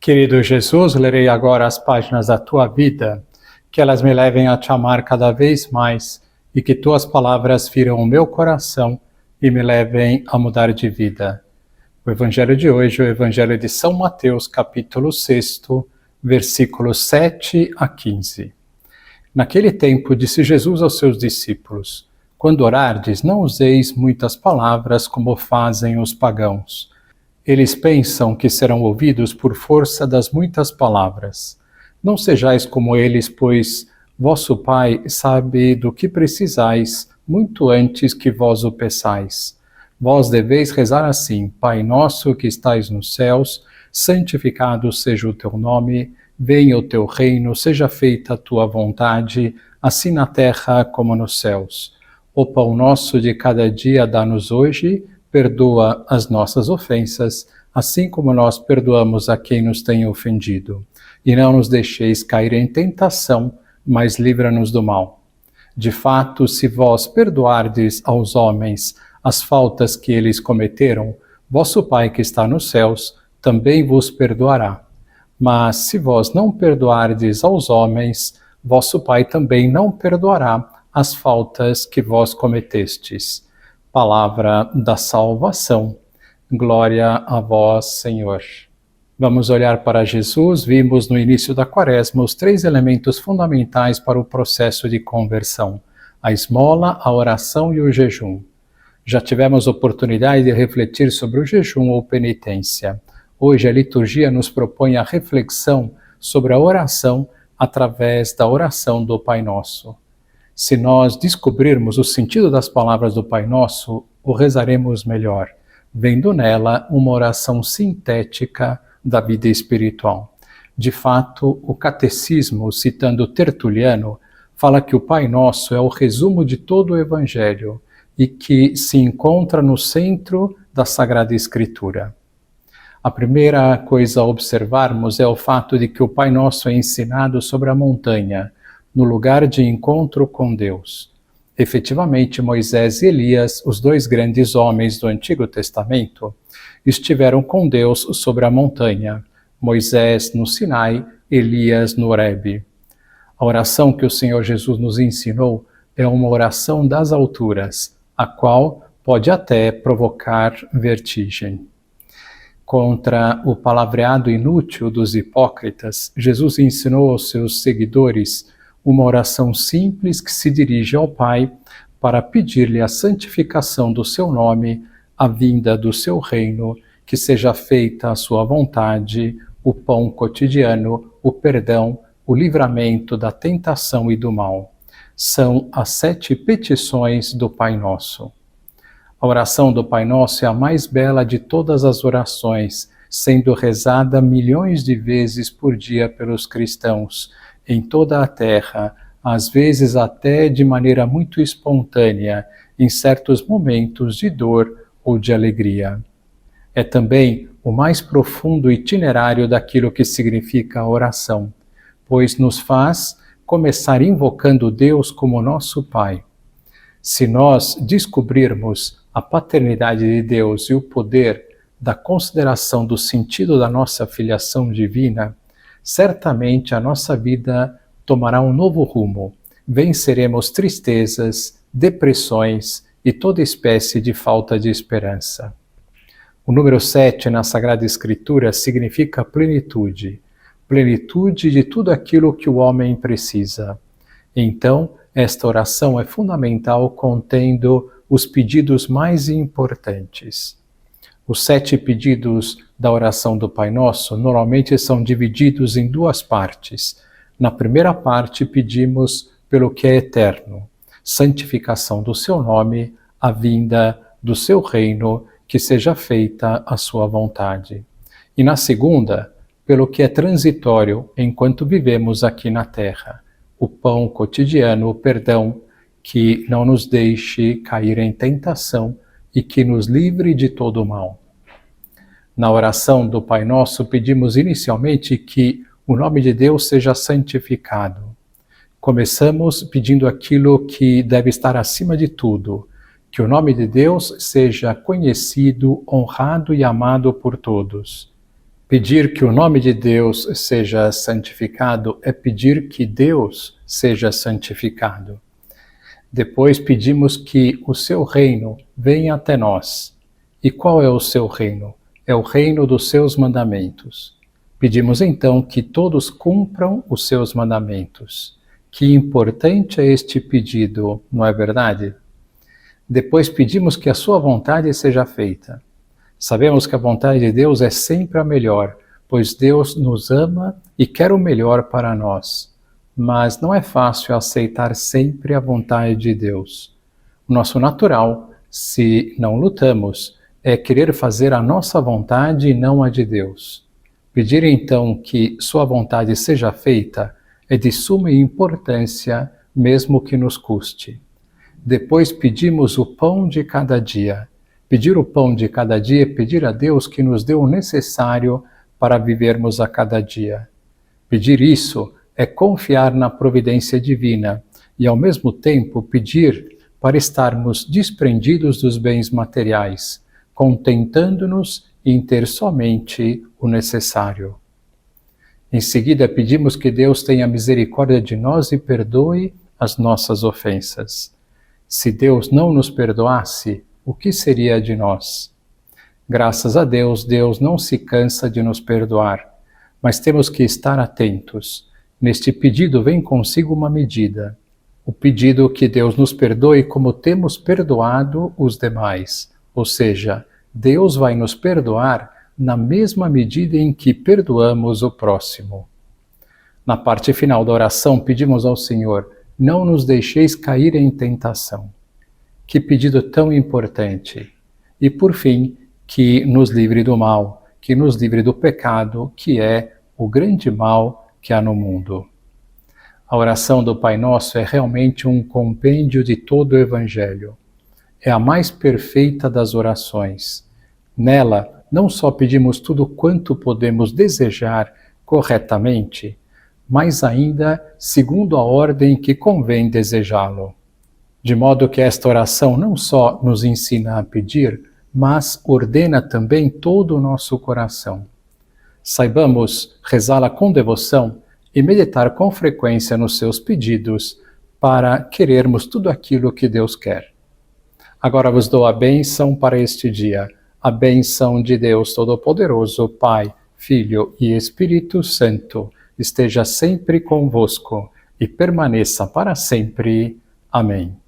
Querido Jesus, lerei agora as páginas da tua vida, que elas me levem a te amar cada vez mais e que tuas palavras firam o meu coração e me levem a mudar de vida. O evangelho de hoje é o evangelho de São Mateus, capítulo 6, versículos 7 a 15. Naquele tempo disse Jesus aos seus discípulos: quando orardes, não useis muitas palavras como fazem os pagãos. Eles pensam que serão ouvidos por força das muitas palavras. Não sejais como eles, pois vosso Pai sabe do que precisais muito antes que vós o peçais. Vós deveis rezar assim: Pai nosso que estais nos céus, santificado seja o teu nome, venha o teu reino, seja feita a tua vontade, assim na terra como nos céus. O pão nosso de cada dia dá-nos hoje, perdoa as nossas ofensas, assim como nós perdoamos a quem nos tem ofendido. E não nos deixeis cair em tentação, mas livra-nos do mal. De fato, se vós perdoardes aos homens as faltas que eles cometeram, vosso Pai que está nos céus também vos perdoará. Mas se vós não perdoardes aos homens, vosso Pai também não perdoará as faltas que vós cometestes. Palavra da salvação. Glória a vós, Senhor. Vamos olhar para Jesus. Vimos no início da Quaresma os 3 elementos fundamentais para o processo de conversão: a esmola, a oração e o jejum. Já tivemos oportunidade de refletir sobre o jejum ou penitência. Hoje a liturgia nos propõe a reflexão sobre a oração através da oração do Pai Nosso. Se nós descobrirmos o sentido das palavras do Pai Nosso, o rezaremos melhor, vendo nela uma oração sintética da vida espiritual. De fato, o Catecismo, citando Tertuliano, fala que o Pai Nosso é o resumo de todo o Evangelho e que se encontra no centro da Sagrada Escritura. A primeira coisa a observarmos é o fato de que o Pai Nosso é ensinado sobre a montanha, no lugar de encontro com Deus. Efetivamente, Moisés e Elias, os 2 grandes homens do Antigo Testamento, estiveram com Deus sobre a montanha, Moisés no Sinai, Elias no Horebe. A oração que o Senhor Jesus nos ensinou é uma oração das alturas, a qual pode até provocar vertigem. Contra o palavreado inútil dos hipócritas, Jesus ensinou aos seus seguidores uma oração simples que se dirige ao Pai para pedir-lhe a santificação do seu nome, a vinda do seu reino, que seja feita a sua vontade, o pão cotidiano, o perdão, o livramento da tentação e do mal. São as 7 petições do Pai Nosso. A oração do Pai Nosso é a mais bela de todas as orações, sendo rezada milhões de vezes por dia pelos cristãos, em toda a terra, às vezes até de maneira muito espontânea, em certos momentos de dor ou de alegria. É também o mais profundo itinerário daquilo que significa a oração, pois nos faz começar invocando Deus como nosso Pai. Se nós descobrirmos a paternidade de Deus e o poder da consideração do sentido da nossa filiação divina, certamente a nossa vida tomará um novo rumo. Venceremos tristezas, depressões e toda espécie de falta de esperança. O número 7 na Sagrada Escritura significa plenitude, plenitude de tudo aquilo que o homem precisa. Então, esta oração é fundamental, contendo os pedidos mais importantes. Os 7 pedidos da oração do Pai Nosso normalmente são divididos em 2 partes. Na primeira parte pedimos pelo que é eterno, santificação do seu nome, a vinda do seu reino, que seja feita a sua vontade. E na segunda, pelo que é transitório enquanto vivemos aqui na terra, o pão cotidiano, o perdão, que não nos deixe cair em tentação e que nos livre de todo o mal. Na oração do Pai Nosso, pedimos inicialmente que o nome de Deus seja santificado. Começamos pedindo aquilo que deve estar acima de tudo, que o nome de Deus seja conhecido, honrado e amado por todos. Pedir que o nome de Deus seja santificado é pedir que Deus seja santificado. Depois pedimos que o seu reino venha até nós. E qual é o seu reino? É o reino dos seus mandamentos. Pedimos então que todos cumpram os seus mandamentos. Que importante é este pedido, não é verdade? Depois pedimos que a sua vontade seja feita. Sabemos que a vontade de Deus é sempre a melhor, pois Deus nos ama e quer o melhor para nós. Mas não é fácil aceitar sempre a vontade de Deus. O nosso natural, se não lutamos, é querer fazer a nossa vontade e não a de Deus. Pedir então que sua vontade seja feita é de suma importância, mesmo que nos custe. Depois pedimos o pão de cada dia. Pedir o pão de cada dia é pedir a Deus que nos dê o necessário para vivermos a cada dia. Pedir isso é confiar na providência divina e, ao mesmo tempo, pedir para estarmos desprendidos dos bens materiais, contentando-nos em ter somente o necessário. Em seguida, pedimos que Deus tenha misericórdia de nós e perdoe as nossas ofensas. Se Deus não nos perdoasse, o que seria de nós? Graças a Deus, Deus não se cansa de nos perdoar, mas temos que estar atentos. Neste pedido vem consigo uma medida. O pedido que Deus nos perdoe como temos perdoado os demais. Ou seja, Deus vai nos perdoar na mesma medida em que perdoamos o próximo. Na parte final da oração, pedimos ao Senhor: não nos deixeis cair em tentação. Que pedido tão importante! E por fim, que nos livre do mal, que nos livre do pecado, que é o grande mal que há no mundo. A oração do Pai Nosso é realmente um compêndio de todo o Evangelho. É a mais perfeita das orações. Nela, não só pedimos tudo quanto podemos desejar corretamente, mas ainda segundo a ordem que convém desejá-lo. De modo que esta oração não só nos ensina a pedir, mas ordena também todo o nosso coração. Saibamos rezá-la com devoção e meditar com frequência nos seus pedidos para querermos tudo aquilo que Deus quer. Agora vos dou a bênção para este dia, a bênção de Deus Todo-Poderoso, Pai, Filho e Espírito Santo, esteja sempre convosco e permaneça para sempre. Amém.